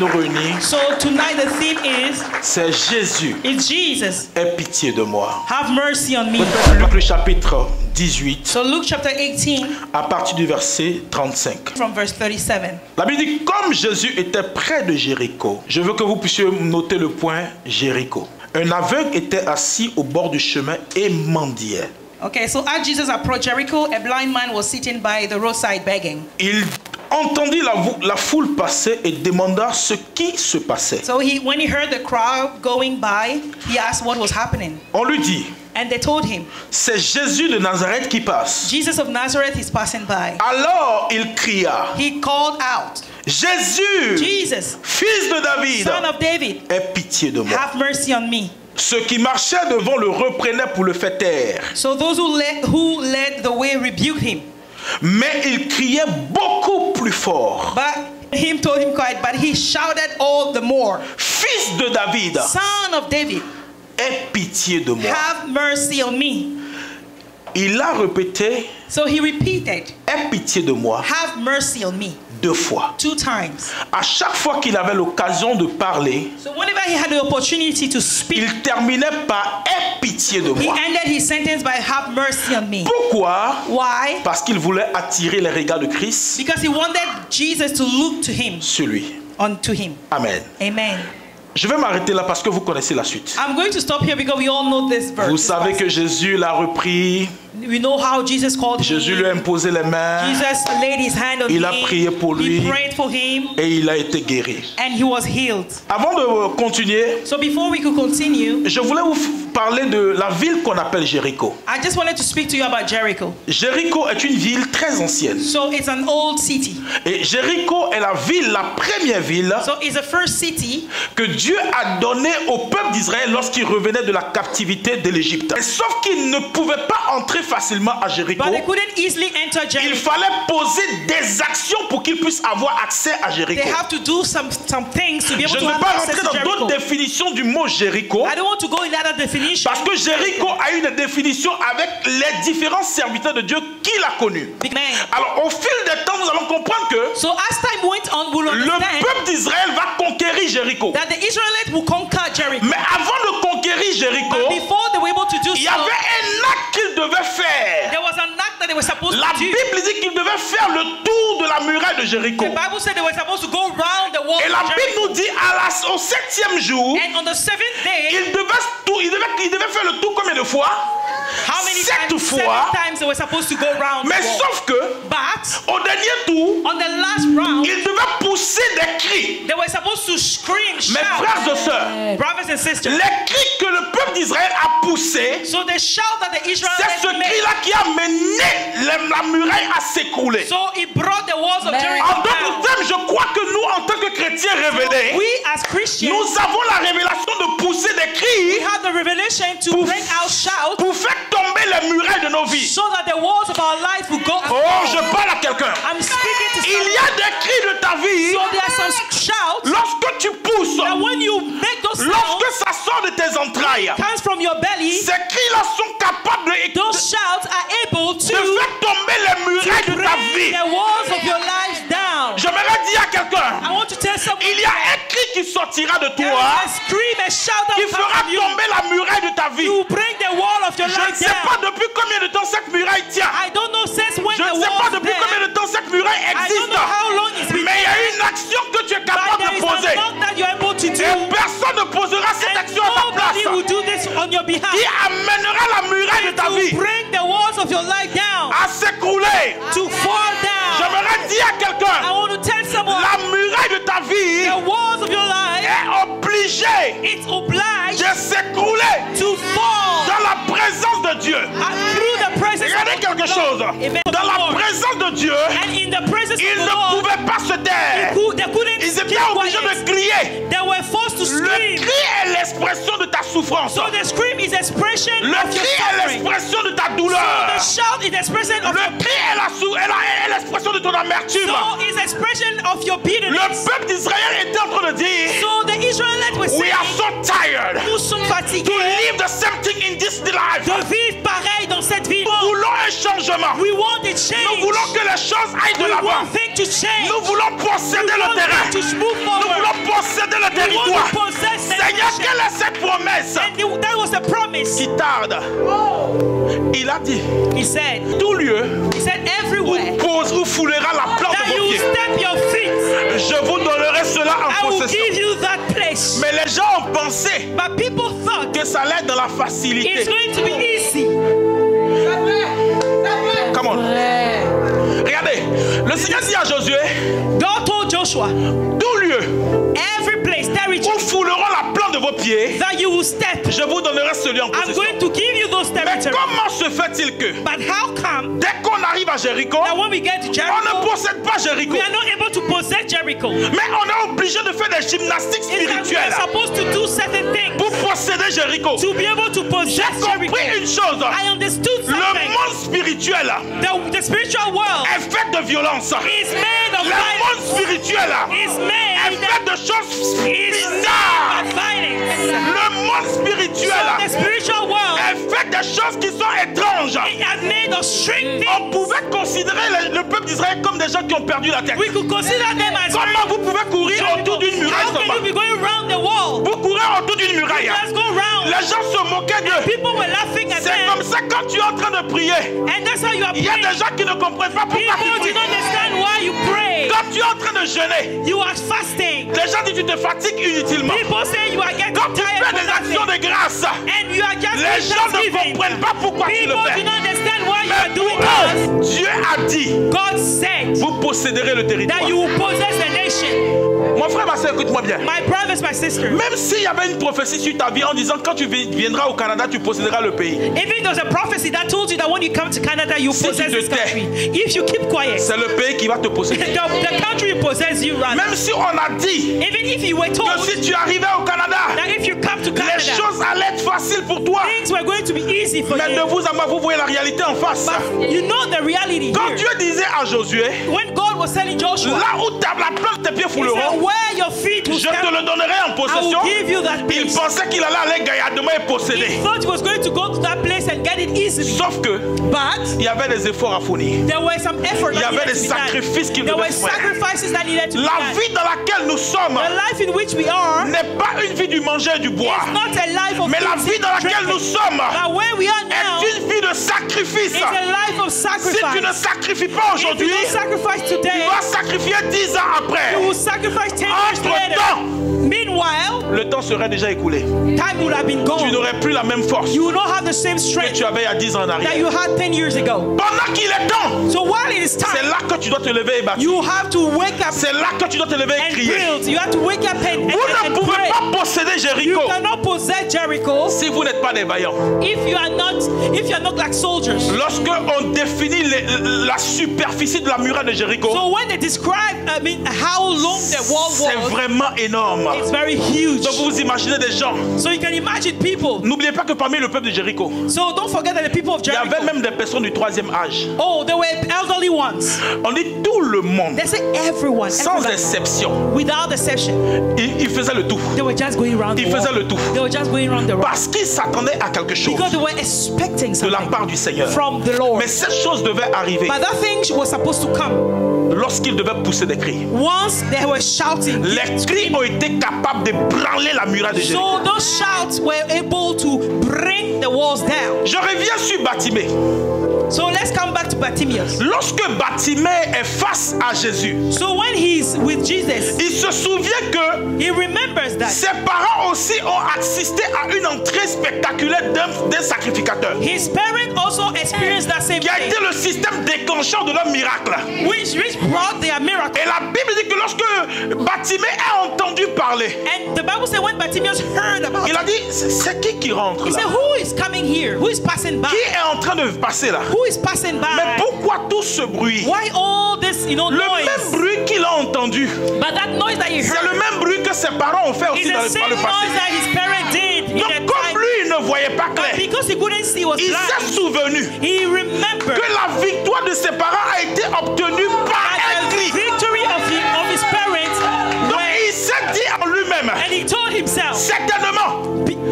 nous réunit, So tonight the theme c'est Jésus, is Jesus. aie pitié de moi. Have mercy on me. Luc le chapitre 18, So Luke chapter 18 à partir du verset 35. from verse 37. La Bible dit, comme Jésus était près de Jéricho, je veux que vous puissiez noter le point Jéricho. Un aveugle était assis au bord du chemin et mendiait. Okay, so as Jesus approached Jericho, a blind man was sitting by the roadside begging. Il entendit la foule passer et demanda ce qui se passait. So when he heard the crowd going by, he asked what was happening. On lui dit, And they told him, c'est Jésus de Nazareth qui passe. Jesus of Nazareth is passing by. Alors il cria, He called out, Jésus, Jesus, fils de David, son of David, aie pitié de moi. have mercy on me. Ceux qui marchaient devant le reprenaient pour le faire taire. So those who led the way rebuked him. Mais il criait beaucoup plus fort. But him told him quiet, but he shouted all the more, Fils de David, Son of David, aie pitié de moi. have mercy on me. Il a répété, So he repeated, aie pitié de moi, have mercy on me, 2 fois. 2 times. À chaque fois qu'il avait l'occasion de parler, So whenever he had the opportunity to speak, il terminait par aie pitié de he moi. ended his sentence by have mercy on me. Pourquoi? Why? Parce qu'il voulait attirer les regards de Christ Because he wanted Jesus to look to him, sur lui. onto him. Amen. Amen. Je vais m'arrêter là parce que vous connaissez la suite. I'm going to stop here because we all know this verse. Vous this savez que passage. Jésus l'a repris, We know how Jesus called Jésus lui him. a imposé les mains Jesus laid his hand on Il a him. prié pour lui. He prayed for him et il a été guéri. and he was healed. Avant de continuer, So before we could continue, je voulais vous parler de la ville qu'on appelle Jéricho. I just wanted to speak to you about Jericho. Jéricho est une ville très ancienne. So it's an old city. Et Jéricho est la première ville So it's the first city que Dieu a donnée au peuple d'Israël lorsqu'il revenait de la captivité de l'Égypte. Et sauf qu'il ne pouvait pas entrer facilement à Jéricho. but they couldn't easily enter Il Jericho. fallait poser des actions pour qu'ils puissent avoir accès à Jéricho. They have to do some things to be able Je to ne vais have pas access rentrer to dans d'autres Jericho. définitions du mot Jéricho. I don't want to go in that definition Parce que Jéricho a une définition avec les différents serviteurs de Dieu qu'il a connus. Amen. Alors au fil des temps, nous allons comprendre que So as time went on, we'll le understand peuple d'Israël va conquérir Jéricho. that the Israelites will conquer Jericho. Mais avant de conquérir Jéricho, But before they were able to do il y so, avait un acte qu'ils devaient faire. there was an act that they were supposed La to do. Bible dit qu'ils devaient faire le tour de la muraille de Jéricho. The Bible said they were supposed to go round the wall Et la of Bible Jericho. nous dit au 7e jour, And on the 7th day, ils devaient faire le tour combien de fois? how many 7 times? fois. 7 times they were supposed to go round Mais the wall. sauf que But au dernier tour, on the last round, ils devaient pousser des cris. they were supposed to scream, Mes shout. frères et sœurs, Brothers and sisters. les cris que le peuple d'Israël a poussés, So the shout that the c'est Israelites ce made. cri-là qui a mené la muraille à s'écrouler. So it brought the walls of Jericho En down. d'autres termes, je crois que nous, en tant que chrétiens révélés, We as Christians, nous avons la révélation de pousser des we cris have the revelation to Pouf. bring out shout pour faire tomber les murailles de nos vies. so that the walls of our life will go. Oh, je parle à quelqu'un. I'm speaking to Il y a des cris de ta vie So there are some shouts lorsque tu pousses, that when you make those sounds, lorsque ça sort de tes entrailles. comes from your belly, Ces cris-là sont capables de those shouts are able to faire tomber les murailles de ta bring vie. the walls of your life down. J'aimerais dire à quelqu'un, I want to tell someone il y a un cri qui sortira de there toi is a scream, a shout that qui will come fera from you tomber la muraille de ta vie. to bring the wall of your Je ne life sais pas down. depuis combien de temps cette muraille tient. I don't know since when Je the ne sais wall pas is depuis there. combien de temps cette muraille I don't existe. know how long it's been Mais il y a there. une action que tu es But capable there de is poser. a work that you're able to do. Et personne ne posera cette And action à ta nobody will place. do this on your behalf. Qui amènera la muraille de ta To vie bring the walls of your life down. à s'écrouler. To fall down. J'aimerais dire à I quelqu'un, want to tell someone la muraille de ta vie the walls of your life, est obligée it's obliged de s'écrouler to fall dans la présence de Dieu. through the presence Regardez of quelque the chose. Lord. Amen. Dans la présence de Dieu, And in the presence ils of the ne Lord, pouvaient pas se taire. they couldn't Ils keep étaient obligés quiet. de crier. They were forced to Le scream. cri est l'expression de ta souffrance. So the scream is expression Le of your cri est suffering. l'expression de ta So douleur. the shout is expression of Le your cri est l'expression de ton amertume. So is expression of your Le bitterness. peuple d'Israël était en train de dire, So the Israelites were we are saying, so tired nous sommes to fatigués live the same thing in this life. de vivre pareil dans cette vie. Nous voulons un changement. We want a Nous change. voulons que les choses aillent de We l'avant. want things to change. Nous voulons posséder We le want terrain. things to move Nous forward. voulons posséder le We want territoire. to possess the Seigneur, nation. quelle est cette promesse And that was the promise. qui tarde? Il a dit, He said, tout lieu everywhere où foulera la plante that de vos you pieds, step your feet, je vous donnerai cela I en will possession. give you that place. Mais les gens ont pensé But people thought que ça allait être dans la it's facilité. going to be easy. Come on. Regardez, le Seigneur dit à Josué, God told Joshua, tout lieu every place, territory où fouleront la plante de vos pieds, that you will step, je vous donnerai celui en I'm possession. going to give you those Mais territories. comment se fait-il que But how come dès qu'on arrive à Jéricho, that when we get to on ne Jericho, possède pas Jéricho, we are not able to possess Jericho? mais on est obligé de faire des gymnastiques It's that we are spirituelles supposed to do certain things pour posséder Jéricho. to be able to possess J'ai Jericho. compris une chose, I understood le something. monde spirituel The spiritual world est fait de violence. is made of Le monde violence. spirituel Is est made fait de choses is bizarres. of violence. Le monde So spirituel the spiritual world est fait de choses qui sont étranges. is made of strange On things. pouvait considérer le peuple d'Israël comme des gens qui ont perdu la tête. We could consider them as Comment vous pouvez courir autour d'une muraille how can you seulement? be going around the wall? Vous courez autour d'une muraille. Let's go round. Les gens se moquaient d'eux. People were laughing at C'est them. comme ça quand tu es en train de prier. And that's how you are Il y a praying. des gens qui ne comprennent pas pourquoi People tu do not pries. understand why you pray. Quand tu es en train de jeûner, You are fasting. les gens disent tu te fatigues inutilement. People say you are getting Quand tu tired fais for des actions nothing. de grâce, And you are just les gens ne thanksgiving. comprennent pas pourquoi tu le People do fais. not understand why you are Mais doing pour that. eux, Dieu a dit, God said vous posséderez le territoire. that you will possess the nation. Mon frère, ma soeur, écoute-moi bien. My brothers, my sisters. Même s'il y avait une prophétie sur ta vie en disant quand tu viendras au Canada, tu posséderas le pays. Even there's a prophecy that told you that when you come to Canada, you Si tu possess te this tais, country. If you keep quiet, C'est le pays qui va te posséder. the country will possess you rather. Même si on a dit Even if you were que told si tu arrivais au Canada, that if you come to les Canada, choses allaient être faciles pour toi. things were going to be easy for Mais de you. vous à moi, vous voyez la réalité en face. But you know the reality Quand here. Dieu disait à Josué, When God was telling Joshua, là où la plante de tes pieds he said, fouleront, where your feet will je te stand, le donnerai en I possession. will give you that Il place. pensait qu'il allait aller gaillardement et He posséder. thought he was going to go to that place and get it easily. Sauf que But il y avait des efforts à fournir. there were some effort Il y that avait needed des to be done. sacrifices qu'il There devait were faire. sacrifices that needed to be La done. vie dans laquelle nous sommes The life in which we are n'est pas une vie du manger et du boire. is not a life of Mais la eating vie dans and laquelle nous drinking. sommes But where we are now est une vie de sacrifice. is a life of Si tu sacrifice. ne sacrifies pas If you aujourd'hui, don't sacrifice tu today, vas sacrifier 10 ans après. you will sacrifice 10 years later. Entre-temps, Meanwhile, le temps serait déjà écoulé. time would have been Tu gone. n'aurais plus la même force You will not have the same que strength tu avais il y a 10 ans en that arrière. you had 10 years ago. Pendant qu'il est temps, So while it is c'est time, là que tu dois te lever et bâtir. you have to wake up C'est là que tu dois te lever et and crier. build. You have to wake up and Vous ne pouvez pray. pas posséder You Jéricho cannot possess Jericho si vous n'êtes pas des vaillants. if you are not like soldiers. Lorsque on définit la superficie de la muraille de Jéricho, So when they describe, how long the wall c'est was, vraiment énorme. it's very huge. Donc vous vous imaginez des gens. So you can imagine people. N'oubliez pas que parmi le peuple de Jéricho, So don't forget that the people of il y avait Jericho, même des personnes du troisième âge. oh, they were elderly ones. On dit tout le monde, They say everyone, sans everybody, exception, without exception, il faisait le tout. they were just going around the Il faisait wall. le tout. They were just going around the wall Parce qu'ils s'attendaient à quelque chose because they were expecting de la something part du Seigneur. from the Lord. Mais cette chose devait arriver But that thing was supposed to come lorsqu'ils devaient pousser des cris. once they were shouting. Les cris ont été capables de branler la muraille de Jéricho. So those shouts were able to bring the walls down. Je reviens sur Bartimée. So let's come back to Bartimaeus. Lorsque Bartimée est face à Jésus, So when he's with Jesus, il se souvient que he remembers that ses parents aussi ont assisté à une entrée spectaculaire d'un sacrificateur, his parents also experienced that same qui a thing, été le système déclencheur de leur miracle. which brought their miracle. Et la Bible dit que lorsque Bartimée a entendu parler. And the Bible said when Bartimaeus heard about Il a dit, c'est qui rentre he là? said, who is coming here? Who is passing by? Qui est en train de passer là? Who is passing Mais by? pourquoi tout ce bruit? Why all this, Le noise? même bruit qu'il a entendu. But that noise that he C'est le heard même bruit que ses parents ont fait is aussi the par same le noise passé. that his parents did in Donc the comme time. lui, il ne voyait pas But clair, because he couldn't see, he was il s'est blind. souvenu He remembered que la victoire de ses parents a été obtenue par that un the cri. victory of his parents Donc were, il s'est dit en lui-même, and he told himself, certainement,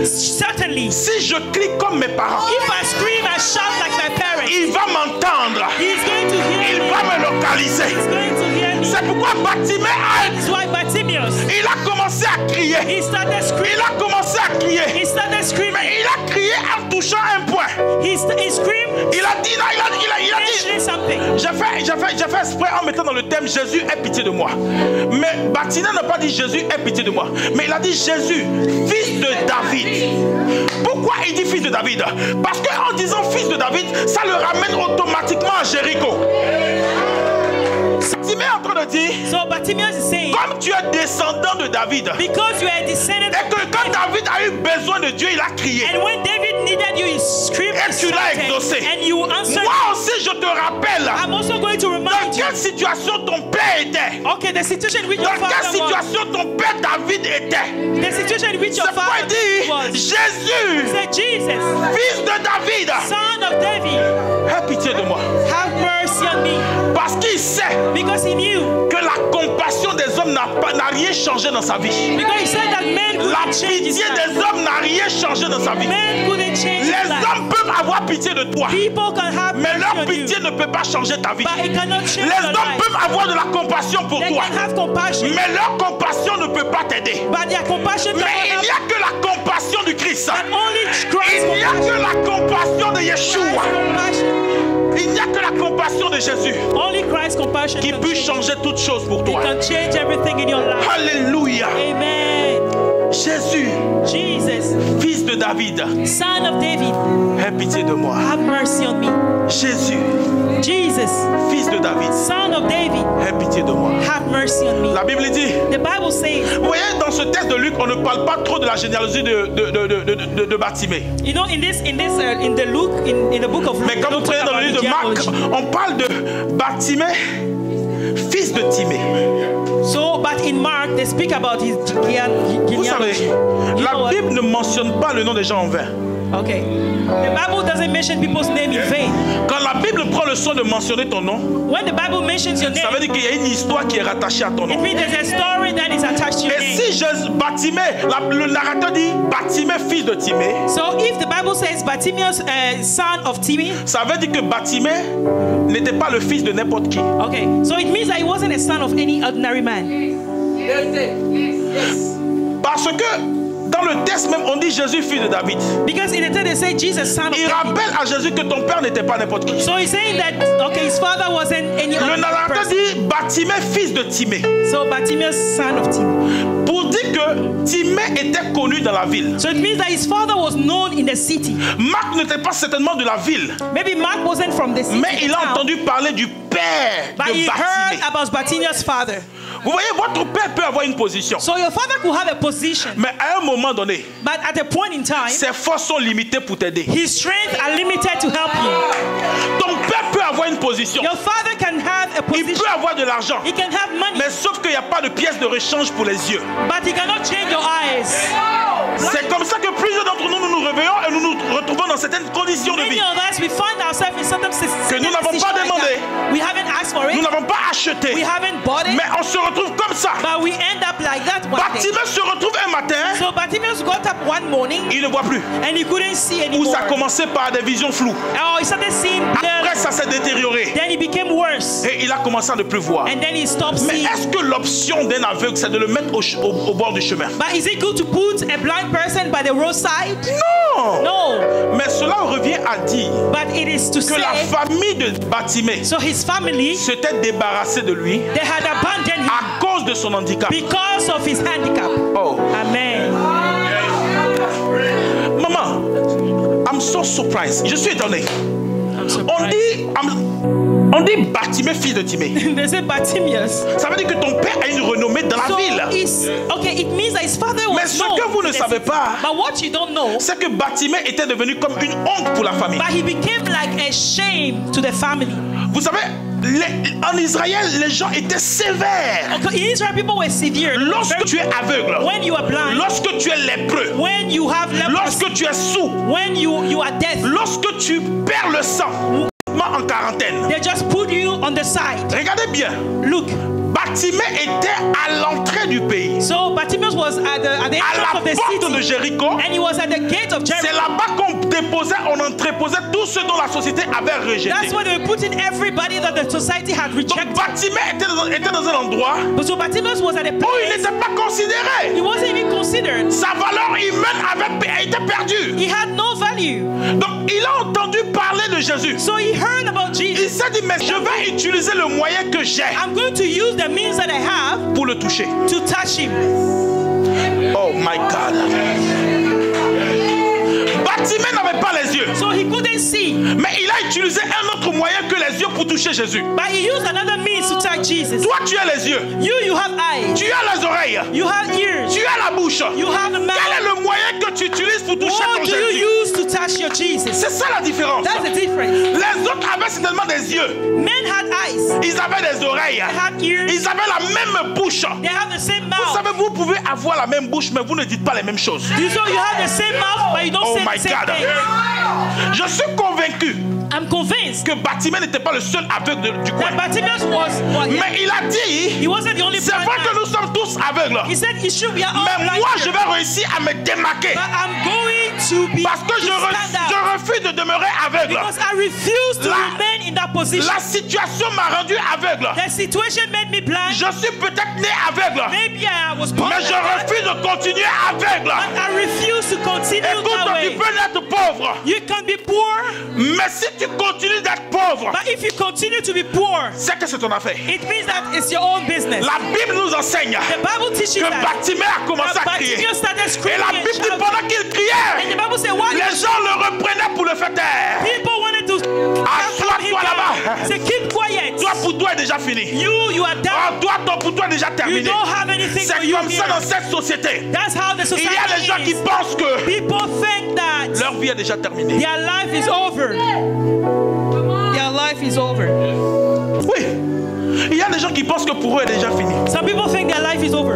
certainly, si je crie comme mes parents, if I scream and shout like my parents, il va m'entendre, he's going to hear il me. va me localiser. He's going to hear me. C'est pourquoi Bartimée That's why Bartimaeus, il a commencé à crier. he started Il screaming. a commencé à crier. He started screaming. Mais il a crié en touchant un point. He screamed, Il a dit, il a dit, mentioning something. j'ai fait exprès en mettant dans le thème Jésus aie pitié de moi. Mais Bartimée n'a pas dit Jésus aie pitié de moi. Mais il a dit Jésus, fils de David. Pourquoi il dit fils de David? Parce qu'en disant fils de David, ça le ramène automatiquement à Jéricho. Bartimée est en train de dire, So Bartimaeus is saying, comme tu es descendant de David, because you are a descendant et que of quand David, David a eu besoin de Dieu, il a crié. and when David needed you, he screamed Et and tu l'as shouted, exaucé. and you answered. Moi aussi, je te rappelle I'm also going to dans remind you. quelle situation ton père était. Okay, the situation in which your Dans quelle father was. situation ton père David était. The situation in which your C'est pourquoi father il dit was. Jésus, Said Jesus, fils de David, son of David, aie pitié de moi. have mercy on me. Parce qu'il sait Because he knew. que la compassion des hommes n'a rien changé dans sa vie. Because he said that men La couldn't change his pitié life. des hommes n'a rien changé dans sa vie. Men couldn't change his Les life. hommes peuvent avoir pitié de toi, People can have mais mercy leur on you, pitié ne peut pas changer ta vie. but it cannot change Les your hommes life. peuvent avoir de la compassion pour They toi, can have compassion, mais leur compassion ne peut pas t'aider. but their compassion Mais cannot il have n'y a que la compassion du Christ. and only Christ's Il n'y a compassion. que la compassion de Yeshua. Compassion. Il n'y a que la compassion de Jésus Only Christ's compassion qui can peut change. changer toutes choses pour It toi. can change everything in your life. Alléluia. Amen. Jésus, Jesus, fils de David, son of David, aie pitié de moi. have mercy on me. Jésus, Jesus, fils de David, son of David, aie pitié de moi. have mercy on me. La Bible dit, The Bible says, vous voyez, dans ce texte de Luc, on ne parle pas trop de la généalogie de Bartimée. you know, in the Luke, in the book of Luke, Mais quand we vous don't talk prenez dans about le livre the de Marc, genealogy. on parle de Bartimée, fils de Timée. So, but in Mark, they speak about his Vous savez, genealogy. You know la what? Bible ne mentionne pas le nom des gens en vain. Okay. The Bible doesn't mention people's name in vain. Quand la Bible prend le soin de mentionner ton nom, When the Bible mentions your ça veut name, dire qu'il y a une histoire qui est rattachée à ton it nom. means there's a story that is attached to your Et name. si Bartimée, le narrateur dit Bartimée, fils de Timée, So if the Bible says Bartimaeus, son of Timmy, ça veut dire que Bartimée n'était pas le fils de n'importe qui. okay, so it means that he wasn't a son of any ordinary man. Parce que dans le texte même, on dit Jésus, fils de David. Because in the text they say Jesus, son of Il David. rappelle à Jésus que ton père n'était pas n'importe qui. So he's saying that, okay, his father wasn't any Le ordinary narrateur person. dit Bartimée, fils de Timée. So Bartimaeus, son of Timmy. Pour dire que Timée était connu dans la ville. So it means that his father was known in the city. Marc n'était pas certainement de la ville, Maybe Mark wasn't from the city, mais il a town, entendu parler du père but he de heard Bartimée. about Bartimaeus' father. Vous voyez, votre père peut avoir une position, So your father could have a position, mais à un moment donné, but at a point in time, ses forces sont limitées pour t'aider. his strength are limited to help you. Ton père peut avoir une position, Your father can have a il position. peut avoir de l'argent, He can have money, mais sauf qu'il n'y a pas de pièce de rechange pour les yeux. but he cannot change your eyes. C'est comme ça que plusieurs d'entre nous nous réveillons et nous nous retrouvons dans certaines conditions de Many vie of us, we find ourselves in certain que nous n'avons pas demandé, we haven't asked for nous it, n'avons pas acheté, we haven't bought it, mais on se retrouve comme ça. but we end up like that one day. Bartimée se retrouve un matin, So Bartimaeus got up one morning il ne voit plus. and he couldn't see Ou anymore. ça a commencé par des visions floues. Oh, he started seeing Après, blurry. ça s'est détérioré. Then it became worse. Et il a commencé à ne plus voir. And then he stopped Mais seeing. est-ce que l'option d'un aveugle, c'est de le mettre au bord du chemin? But is it good to put a blind person by the roadside? Non! No. Mais cela revient à dire But it is to que la say, famille de Bartimée so his family, s'était débarrassée de lui they had abandoned him à cause de son handicap. because of his handicap. Oh. Amen. Maman, I'm so surprised. Je suis étonné. I'm On surprised. dit, On dit Bartimée, fils de Timée. They say Bartimaeus. Ça veut dire que ton père a une renommée dans la ville. Okay, it means that his father was Mais ce known que vous ne in the savez city. pas, But what you don't know, c'est que Bartimée était devenu comme une honte pour la famille. but he became like a shame to the family. Vous savez, en Israël, les gens étaient sévères. Okay, in Israel, people were severe. Lorsque tu es aveugle, When you are blind, lorsque tu es lépreux, when you have leprosy, lorsque tu es sourd, when you are deaf, lorsque tu perds le sang, en quarantaine. they just put you on the side. Regardez bien. Look. Bartimée était à l'entrée du pays. So Bartimaeus was at the À entrance la of the porte de city, Jéricho. and he was at the gate of C'est Jericho. là-bas qu'on déposait, on entreposait tout ce dont la société avait rejeté. That's where they were putting everybody that the society had Donc rejected. Bartimée était dans un endroit But so Bartimaeus was at a où il place n'était pas considéré. he wasn't even considered. Sa valeur humaine avait été perdue. He had no value. Donc il a entendu parler de Jésus. So he heard about Il Jesus. s'est dit, mais je vais utiliser le moyen que j'ai I'm going to use the means that I have pour le toucher. to touch him. Oh my God. Bartimée n'avait pas les yeux, So he couldn't see, mais il a utilisé un autre moyen que les yeux pour toucher Jésus. but he used another means to touch Jesus. Toi, tu as les yeux, You have eyes. tu as les oreilles, You have ears. tu as la bouche. You have a Quel mouth. est le moyen que tu utilises pour toucher What ton do Jésus? you use to touch your Jesus? C'est ça la différence. That's the difference. Les autres avaient certainement des yeux, Men had eyes. ils avaient des oreilles, They had ears. ils avaient la même bouche. They have the same Vous mouth. savez, vous pouvez avoir la même bouche, mais vous ne dites pas les mêmes choses. You know you have the same mouth, but you don't Oh say my the same God. thing. Je suis convaincu I'm convinced que Bartimée n'était pas le seul aveugle du coin. that Bartimaeus was Mais il a dit, he wasn't the only c'est blind vrai que man. nous sommes tous aveugles. He said it should be all Mais blind moi, here. je vais réussir à me démarquer. But I'm going to be Parce que to stand out je refuse de demeurer aveugle. because I refuse to La- remain in that position. La situation m'a rendu aveugle. The situation made me blind. Je suis peut-être né aveugle. Maybe I was born Mais like je that, refuse de continuer aveugle. but I refuse to continue Écoute, that tu way. peux être pauvre. You can be poor, Mais si tu continues d'être pauvre, but if you continue to be poor, c'est que c'est ton affaire. it means that it's your own business. La Bible nous enseigne The Bible teaches que that. Bartimée a commencé à crier. Bartimaeus started Et screaming la and Bible dit shouting. pendant qu'il And the criait, Bible said, why les gens le reprenaient pour le faire taire. people wanted to calm him Assois-toi down. là-bas. Say, keep quiet. Toi, pour toi, est déjà fini. You are Oh, done. toi, pour toi, est déjà You terminé. don't have anything for C'est you comme ça here. dans cette société. That's how the Il society y a des gens qui is. pensent que People think that leur vie est déjà terminée. their life is over. Their life is over. Oui. Il y a des gens qui pensent que pour eux, est déjà fini. Some people think their life is over.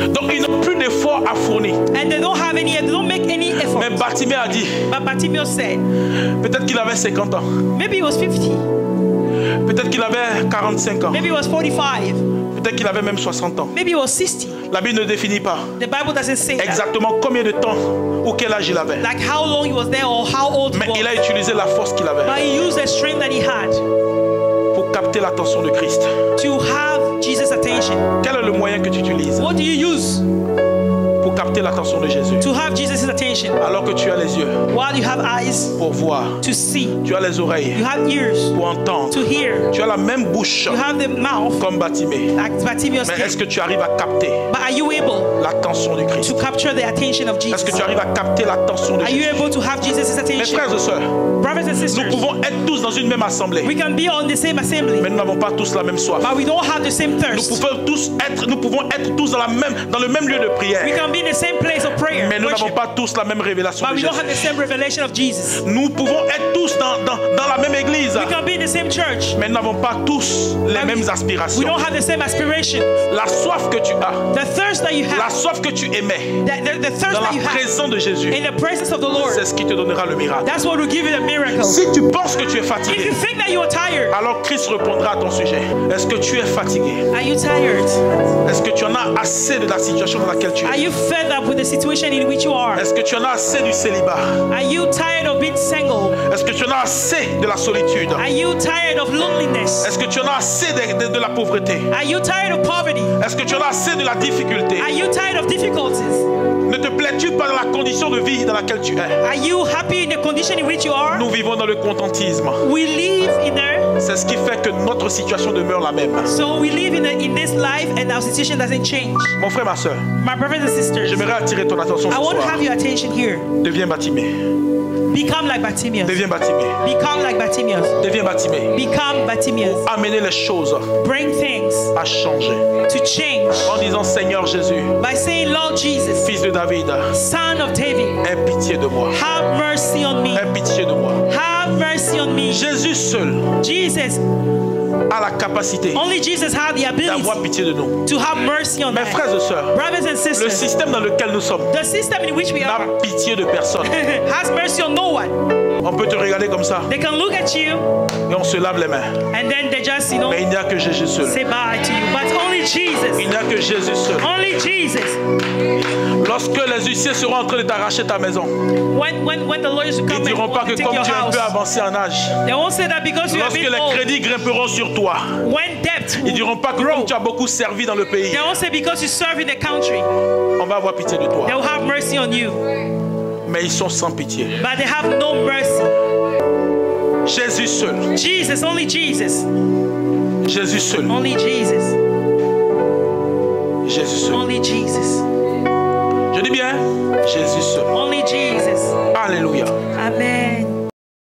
Donc, ils n'ont plus d'efforts à fournir. And they don't make any effort. Mais Bartimée a dit, But Bartimaeus said, peut-être qu'il avait 50 ans. maybe he was 50. Peut-être qu'il avait 45 ans. Maybe he was 45. Peut-être qu'il avait même 60 ans. Maybe he was 60. La Bible ne définit pas The Bible doesn't say that. exactement combien de temps ou quel âge il avait. Like how long he was there or how old he Mais il was. a utilisé la force qu'il avait But he used the strength that he had pour capter l'attention de Christ. to have Jesus' attention. Quel est le moyen que tu utilises What do you use pour capter l'attention de Jésus? to have Jesus' attention? Alors que tu as les yeux While you have eyes pour voir, to see, tu as les oreilles you have ears pour entendre, to hear, tu as la même bouche you have the mouth comme Bartimée. like Bartimaeus Mais est-ce did. que tu arrives à capter But are you able l'attention du Christ? to capture the attention of Est-ce Jesus? que tu arrives à capter l'attention de Are you Jésus? able to have Jesus' Mes attention? frères et sœurs, Brothers and nous sisters, pouvons être tous dans une même assemblée, we can be on the same assembly, mais nous n'avons pas tous la même soif. but we don't have the same Nous thirst. pouvons être tous dans le même lieu de We prière, can be in the same place of prayer, mais nous n'avons worship, pas tous la même révélation but de we don't have Jésus. the same revelation of Jesus. Nous pouvons être tous dans la même église, We can be in the same church, mais nous n'avons pas tous les but mêmes we aspirations. don't have the same aspiration. La soif que tu as, The thirst that you la have, soif que tu émets the thirst dans that la you have présence de Jésus, in the presence of the Lord, c'est ce qui te donnera le miracle. that's what will give you the miracle. Si tu penses que tu es If fatigué, you think that you are tired, alors Christ répondra à ton sujet. Est-ce que tu es fatigué? are you tired? Est-ce que tu en as assez de la situation dans laquelle tu Are es? you fed up with the situation in which you are? Est-ce que tu en as assez du célibat? Are you tired of being single? Est-ce que tu en as assez de la solitude? Are you tired of loneliness? Est-ce que tu en as assez de la pauvreté? Are you tired of poverty? Est-ce que tu en as assez de la difficulté? Are you tired of difficulties? Ne te plais-tu pas dans la condition de vie dans laquelle tu es? Are you happy in the condition in which you are? Nous vivons dans le contentisme. We live in a C'est ce qui fait que notre situation demeure la même. So we live in this life and our situation doesn't change. Mon frère, ma soeur, My brothers and sisters, j'aimerais attirer ton attention I ce want to soir. have your attention here. Deviens Bartimée. Become like Bartimaeus. Deviens Bartimée. Become like Bartimaeus. Deviens Bartimée. Become Bartimaeus. Amenez les choses Bring things à changer. to change En disant Seigneur Jésus, by saying, Lord Jesus, fils de David, Son of David, aie pitié de moi. have mercy on me. Aie pitié de moi. Have mercy on me. Jésus seul Jesus, a la capacité only Jesus had the d'avoir ability pitié de nous. to have mercy on Mes us. frères et sœurs, Brothers and le sisters, système dans lequel nous sommes the system in which we n'a are pitié de personne. has mercy on no one. On peut te regarder comme ça They can look at you et on se lave les mains. and then they just, Mais il n'y a que Jésus seul. say bye to you. But only Il Jesus, n'y a que Jésus seul. only Jesus. Lorsque les huissiers seront en train de t'arracher ta maison, When the lawyers will ils come ne and diront pas want que to take comme your tu es un house, peu avancé en âge, they won't say that because you have lorsque been les old. crédits grimperont sur toi, When debt ils ne diront pas que comme tu as beaucoup servi dans le pays, they won't say because you serve in the country, on va avoir pitié de toi. they will have mercy on you. Mais ils sont sans pitié. But they have no mercy. Jésus seul. Jesus, only Jesus. Jésus seul. Only Jesus. Jésus seul. Only Jesus.